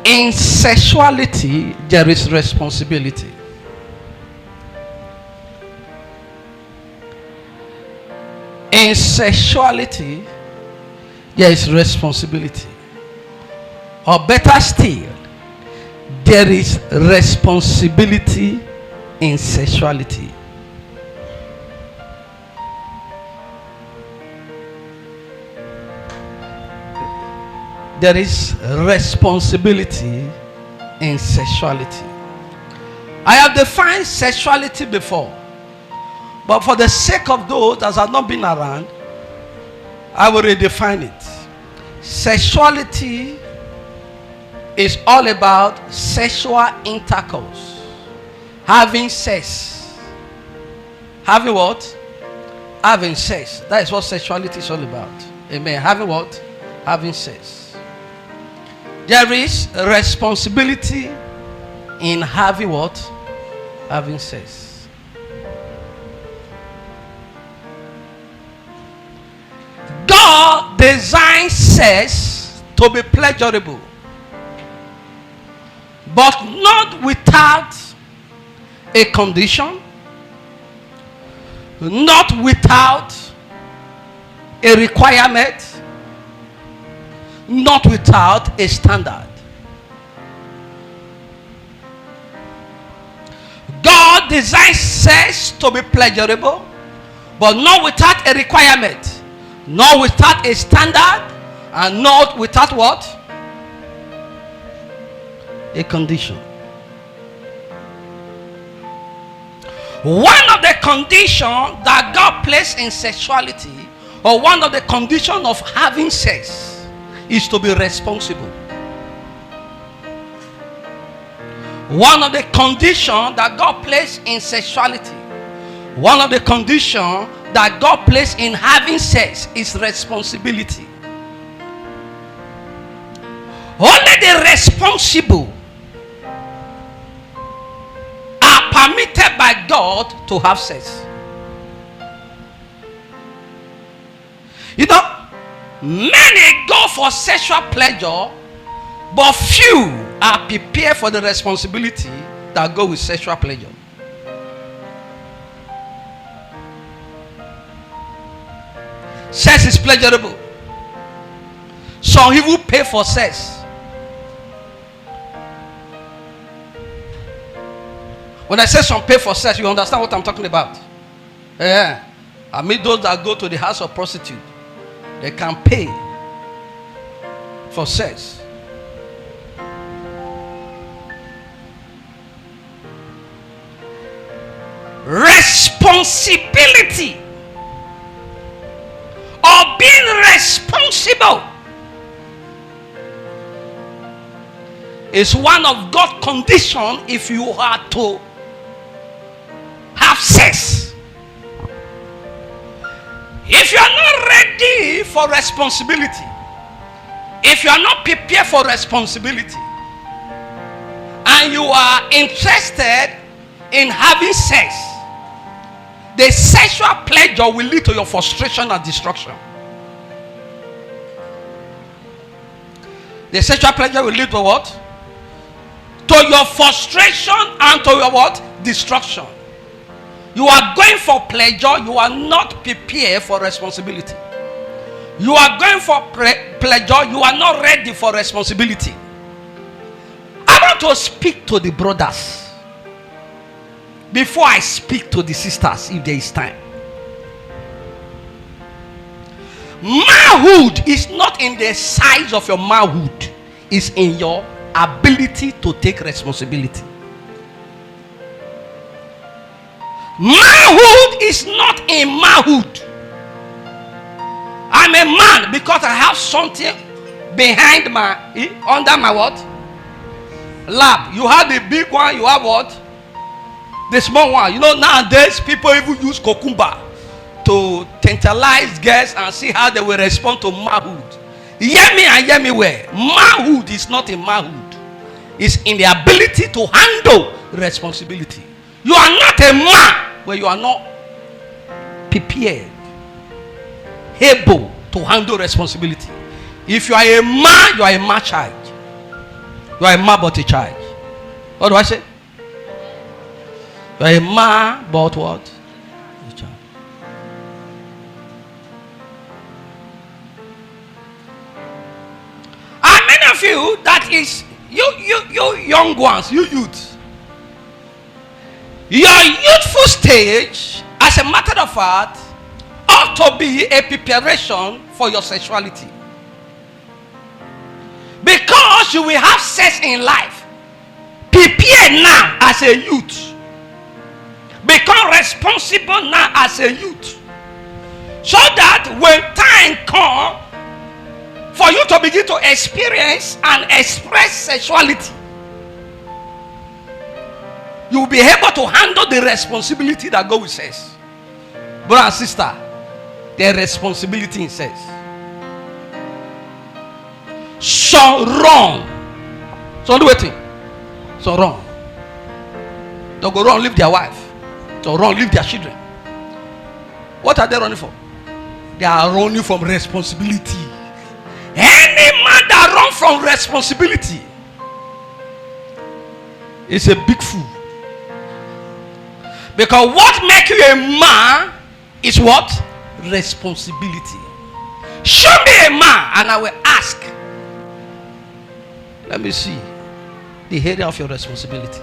In sexuality, there is responsibility. In sexuality, there is responsibility. Or better still, there is responsibility in sexuality. There is responsibility in sexuality. I have defined sexuality before, but for the sake of those that have not been around, I will redefine it. Sexuality is all about sexual intercourse. Having sex. Having what? Having sex. That is what sexuality is all about. Amen. Having what? Having sex. There is responsibility in having what? Having sex. God designed sex to be pleasurable, but not without a condition, not without a requirement, not without a standard. God designed sex to be pleasurable, but not without a requirement, not without a standard, and not without what? A condition. One of the conditions that God placed in sexuality, or one of the conditions of having sex, is to be responsible. One of the conditions that God placed in sexuality, one of the conditions that God placed in having sex is responsibility. Only the responsible are permitted by God to have sex. You know, many go for sexual pleasure, but few are prepared for the responsibility that go with sexual pleasure. Sex is pleasurable. Some people pay for sex. When I say some pay for sex, you understand what I'm talking about. Yeah. I mean those that go to the house of prostitute. They can pay for sex. Responsibility, or being responsible, is one of God's conditions if you are to have sex. If you are not ready for responsibility, if you are not prepared for responsibility, and you are interested in having sex, the sexual pleasure will lead to your frustration and destruction. The sexual pleasure will lead to what? To your frustration and to your what? Destruction. You are going for pleasure, you are not prepared for responsibility. You are going for pleasure, you are not ready for responsibility. I want to speak to the brothers before I speak to the sisters, if there is time. Manhood is not in the size of your manhood, it's in your ability to take responsibility. Manhood is not in manhood. I'm a man because I have something behind my, under my what? Lap. You have the big one, you have what? The small one. You know, nowadays people even use cucumber to tantalize girls and see how they will respond to manhood. Hear me and hear me well. Manhood is not in manhood. It's in the ability to handle responsibility. You are not a man when you are not prepared, able to handle responsibility. If you are a man, you are a man child. You are a man but a child. What do I say? You are a man but what? A child. And many of you, that is, you young ones, you youth. Your youthful stage, as a matter of fact, ought to be a preparation for your sexuality. Because you will have sex in life. Prepare now as a youth. Become responsible now as a youth. So that when time comes for you to begin to experience and express sexuality, you will be able to handle the responsibility that goes with sex. Brother and sister, the responsibility in sex. So wrong. So do waiting. So wrong. They go wrong, leave their wife. So wrong, leave their children. What are they running for? They are running from responsibility. Any man that runs from responsibility is a big fool. Because what makes you a man is what? Responsibility. Show me a man and I will ask. Let me see the area of your responsibility.